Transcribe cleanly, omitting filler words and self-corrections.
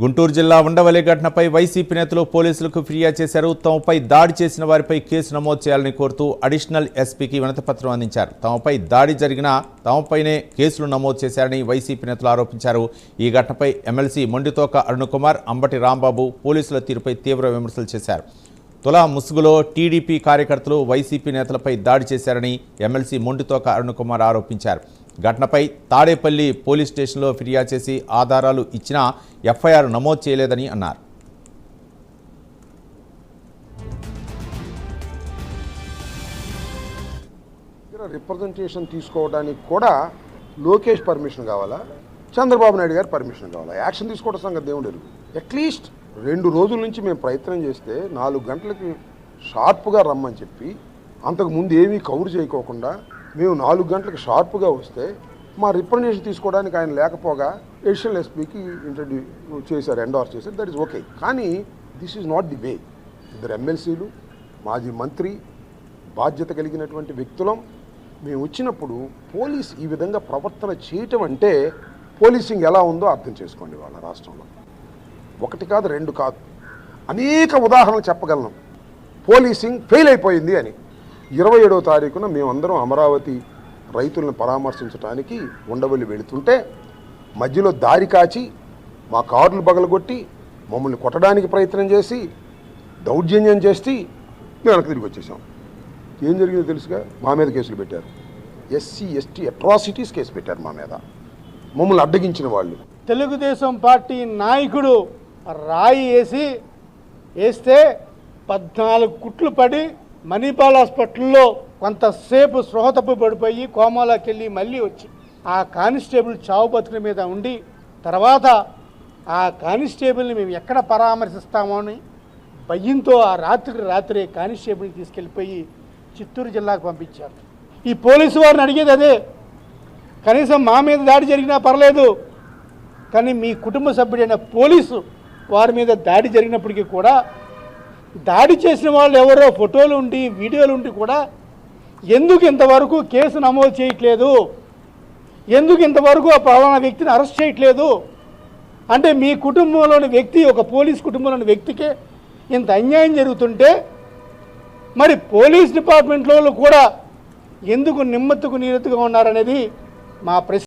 గుంటూరు జిల్లా ఉండవల్లి ఘటనపై వైసీపీ నేతలు పోలీసులకు ఫిర్యాదు చేశారు. తమపై దాడి చేసిన వారిపై కేసు నమోదు చేయాలని కోరుతూ అడిషనల్ ఎస్పీకి వినతిపత్రం అందించారు. తమపై దాడి జరిగిన తమపైనే కేసులు నమోదు చేశారని వైసీపీ నేతలు ఆరోపించారు. ఈ ఘటనపై ఎమ్మెల్సీ మొండితోక అరుణకుమార్, అంబటి రాంబాబు పోలీసుల తీరుపై తీవ్ర విమర్శలు చేశారు. తులా ముసుగులో టీడీపీ కార్యకర్తలు వైసీపీ నేతలపై దాడి చేశారని ఎమ్మెల్సీ మొండితోక అరుణకుమార్ ఆరోపించారు. ఘటనపై తాడేపల్లి పోలీస్ స్టేషన్లో ఫిర్యాదు చేసి ఆధారాలు ఇచ్చినా ఎఫ్ఐఆర్ నమోదు చేయలేదని అన్నారు. రిప్రజెంటేషన్ తీసుకోవడానికి కూడా లోకేష్ పర్మిషన్ కావాలా, చంద్రబాబు నాయుడు గారి పర్మిషన్ కావాలా? యాక్షన్ తీసుకోవడం సంగతి దేవుడు ఎరుగు. అట్లీస్ట్ 2 రోజుల నుంచి మేము ప్రయత్నం చేస్తే 4 గంటలకి షార్ప్గా రమ్మని చెప్పి అంతకుముందు ఏమీ కవర్ చేయకోకుండా మేము 4 గంటలకు షార్ప్గా వస్తే మా రిప్రజెంటేషన్ తీసుకోవడానికి ఆయన లేకపోగా అడిషనల్ ఎస్పీకి ఇంట్రడ్యూ చేశారు, ఎండార్స్ చేశారు. That is okay. కానీ this is not the way. ఇద్దరు ఎమ్మెల్సీలు, మాజీ మంత్రి, బాధ్యత కలిగినటువంటి వ్యక్తులం మేము వచ్చినప్పుడు పోలీస్ ఈ విధంగా ప్రవర్తన చేయటం అంటే పోలీసింగ్ ఎలా ఉందో అర్థం చేసుకోండి. వాళ్ళ రాష్ట్రంలో 1 కాదు 2 కాదు అనేక ఉదాహరణలు చెప్పగలను. పోలీసింగ్ ఫెయిల్ అయిపోయింది అని. 27వ తారీఖున మేమందరం అమరావతి రైతులను పరామర్శించడానికి ఉండవల్లి వెళుతుంటే మధ్యలో దారి కాచి మా కార్లు బగలగొట్టి మమ్మల్ని కొట్టడానికి ప్రయత్నం చేసి దౌర్జన్యం చేసి మేము వెనక్కి తిరిగి వచ్చేసాం. ఏం జరిగిందో తెలుసుగా, మా మీద కేసులు పెట్టారు. ఎస్సీ ఎస్టీ అట్రాసిటీస్ కేసు పెట్టారు మా మీద, మమ్మల్ని అడ్డగించిన వాళ్ళు. తెలుగుదేశం పార్టీ నాయకుడు రాయి వేస్తే 14 కుట్లు పడి మణిపాల్ హాస్పిటల్లో కొంతసేపు స్పృహ తప్పు పడిపోయి కోమాలోకి వెళ్ళి మళ్ళీ వచ్చి ఆ కానిస్టేబుల్ చావు బతుకుల మీద ఉండి తర్వాత ఆ కానిస్టేబుల్ని మేము ఎక్కడ పరామర్శిస్తామో అని భయంతో ఆ రాత్రే కానిస్టేబుల్ని తీసుకెళ్ళిపోయి చిత్తూరు జిల్లాకు పంపించారు. ఈ పోలీసు వారిని అడిగేది అదే, కనీసం మా మీద దాడి జరిగినా పర్లేదు, కానీ మీ కుటుంబ సభ్యుడైన పోలీసు వారి మీద దాడి జరిగినప్పటికీ కూడా దాడి చేసిన వాళ్ళు ఎవరో ఫోటోలు ఉండి వీడియోలు ఉండి కూడా ఎందుకు ఇంతవరకు కేసు నమోదు చేయట్లేదు, ఎందుకు ఇంతవరకు ఆ పలానా వ్యక్తిని అరెస్ట్ చేయట్లేదు అంటే మీ కుటుంబంలోని వ్యక్తి, ఒక పోలీస్ కుటుంబంలోని వ్యక్తికే ఇంత అన్యాయం జరుగుతుంటే మరి పోలీస్ డిపార్ట్మెంట్లో కూడా ఎందుకు నిమ్మత్తుకు నీరెత్తుగా ఉన్నారనేది మా ప్రశ్న.